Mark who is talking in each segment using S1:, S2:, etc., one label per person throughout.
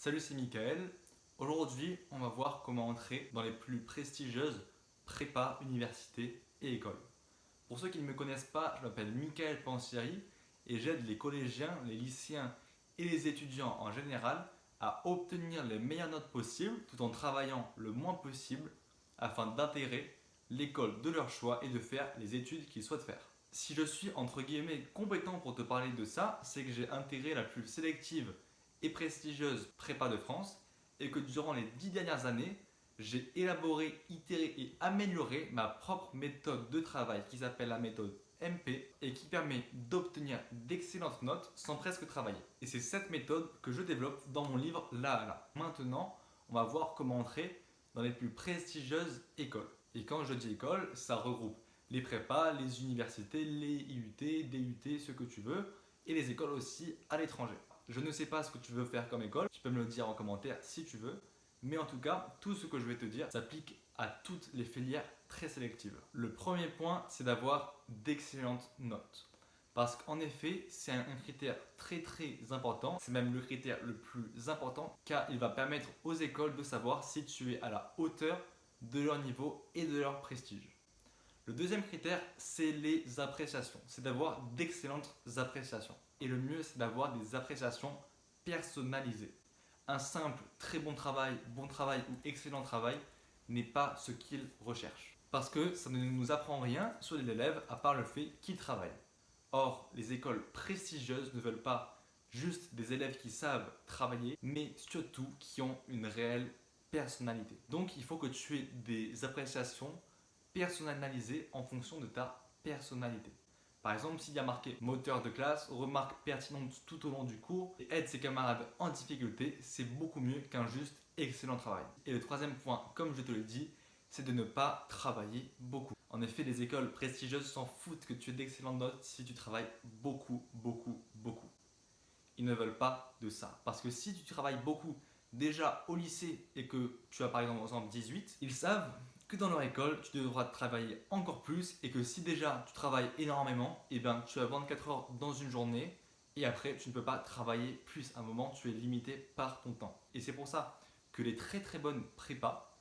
S1: Salut, c'est Mickaël. Aujourd'hui, on va voir comment entrer dans les plus prestigieuses prépa, universités et écoles. Pour ceux qui ne me connaissent pas, je m'appelle Mickaël Pansieri et j'aide les collégiens, les lycéens et les étudiants en général à obtenir les meilleures notes possibles tout en travaillant le moins possible afin d'intégrer l'école de leur choix et de faire les études qu'ils souhaitent faire. Si je suis entre guillemets compétent pour te parler de ça, c'est que j'ai intégré la plus sélective et prestigieuse prépa de France et que durant les 10 dernières années, j'ai élaboré, itéré et amélioré ma propre méthode de travail qui s'appelle la méthode MP et qui permet d'obtenir d'excellentes notes sans presque travailler. Et c'est cette méthode que je développe dans mon livre Là à là. Maintenant, on va voir comment entrer dans les plus prestigieuses écoles. Et quand je dis école, ça regroupe les prépas, les universités, les IUT, DUT, ce que tu veux, et les écoles aussi à l'étranger. Je ne sais pas ce que tu veux faire comme école, tu peux me le dire en commentaire si tu veux, mais en tout cas, tout ce que je vais te dire s'applique à toutes les filières très sélectives. Le premier point, c'est d'avoir d'excellentes notes. Parce qu'en effet, c'est un critère très important, c'est même le critère le plus important car il va permettre aux écoles de savoir si tu es à la hauteur de leur niveau et de leur prestige. Le deuxième critère, c'est les appréciations. C'est d'avoir d'excellentes appréciations. Et le mieux, c'est d'avoir des appréciations personnalisées. Un simple très bon travail ou excellent travail n'est pas ce qu'ils recherchent. Parce que ça ne nous apprend rien sur l'élève à part le fait qu'il travaille. Or, les écoles prestigieuses ne veulent pas juste des élèves qui savent travailler, mais surtout qui ont une réelle personnalité. Donc, il faut que tu aies des appréciations personnalisé en fonction de ta personnalité. Par exemple, s'il y a marqué moteur de classe, remarque pertinente tout au long du cours et aide ses camarades en difficulté, c'est beaucoup mieux qu'un juste excellent travail. Et le troisième point, comme je te le dis, c'est de ne pas travailler beaucoup. En effet, les écoles prestigieuses s'en foutent que tu aies d'excellentes notes si tu travailles beaucoup. Ils ne veulent pas de ça. Parce que si tu travailles beaucoup déjà au lycée et que tu as par exemple 18, ils savent que dans leur école, tu devras travailler encore plus et que si déjà tu travailles énormément, et bien tu as 24 heures dans une journée et après tu ne peux pas travailler plus. À un moment, tu es limité par ton temps. Et c'est pour ça que les très bonnes prépas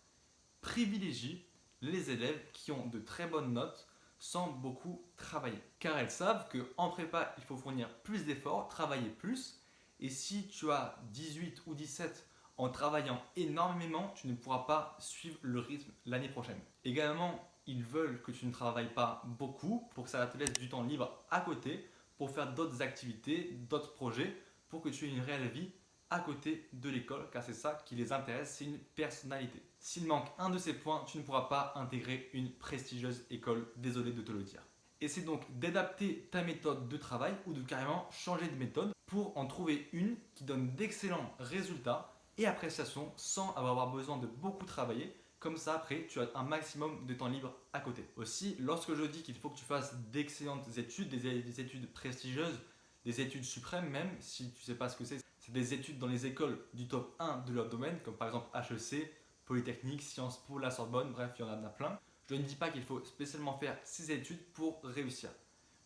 S1: privilégient les élèves qui ont de très bonnes notes sans beaucoup travailler. Car elles savent qu'en prépa, il faut fournir plus d'efforts, travailler plus. Et si tu as 18 ou 17 en travaillant énormément, tu ne pourras pas suivre le rythme l'année prochaine. Également, ils veulent que tu ne travailles pas beaucoup pour que ça te laisse du temps libre à côté pour faire d'autres activités, d'autres projets, pour que tu aies une réelle vie à côté de l'école, car c'est ça qui les intéresse, c'est une personnalité. S'il manque un de ces points, tu ne pourras pas intégrer une prestigieuse école, désolé de te le dire. Et c'est donc d'adapter ta méthode de travail ou de carrément changer de méthode pour en trouver une qui donne d'excellents résultats et appréciation sans avoir besoin de beaucoup travailler. Comme ça, après, tu as un maximum de temps libre à côté. Aussi, lorsque je dis qu'il faut que tu fasses d'excellentes études, des études prestigieuses, des études suprêmes même, si tu ne sais pas ce que c'est des études dans les écoles du top 1 de leur domaine, comme par exemple HEC, Polytechnique, Sciences Po, la Sorbonne, bref, il y en a plein. Je ne dis pas qu'il faut spécialement faire ces études pour réussir.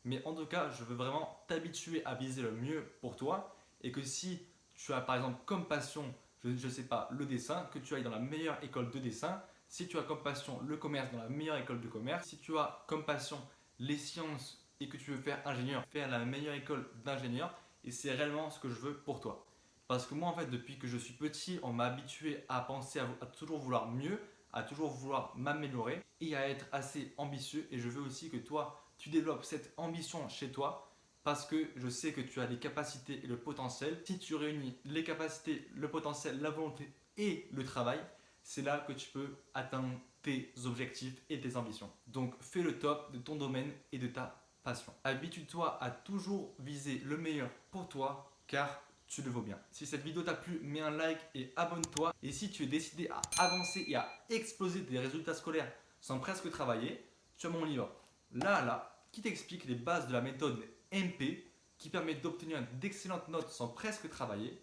S1: Mais en tout cas, je veux vraiment t'habituer à viser le mieux pour toi et que si tu as par exemple comme passion, je ne sais pas, le dessin, que tu ailles dans la meilleure école de dessin. Si tu as comme passion le commerce, dans la meilleure école de commerce. Si tu as comme passion les sciences et que tu veux faire ingénieur, faire la meilleure école d'ingénieur. Et c'est réellement ce que je veux pour toi. Parce que moi, en fait, depuis que je suis petit, on m'a habitué à penser à toujours vouloir mieux, à toujours vouloir m'améliorer et à être assez ambitieux. Et je veux aussi que toi, tu développes cette ambition chez toi parce que je sais que tu as les capacités et le potentiel. Si tu réunis les capacités, le potentiel, la volonté et le travail, c'est là que tu peux atteindre tes objectifs et tes ambitions. Donc, fais le top de ton domaine et de ta passion. Habitue-toi à toujours viser le meilleur pour toi car tu le vaux bien. Si cette vidéo t'a plu, mets un like et abonne-toi. Et si tu es décidé à avancer et à exploser tes résultats scolaires sans presque travailler, tu as mon livre Là qui t'explique les bases de la méthode MP qui permet d'obtenir d'excellentes notes sans presque travailler.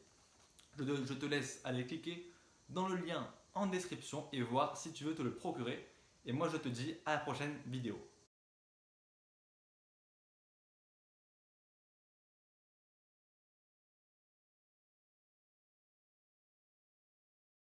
S1: Je te laisse aller cliquer dans le lien en description et voir si tu veux te le procurer. Et moi je te dis à la prochaine vidéo.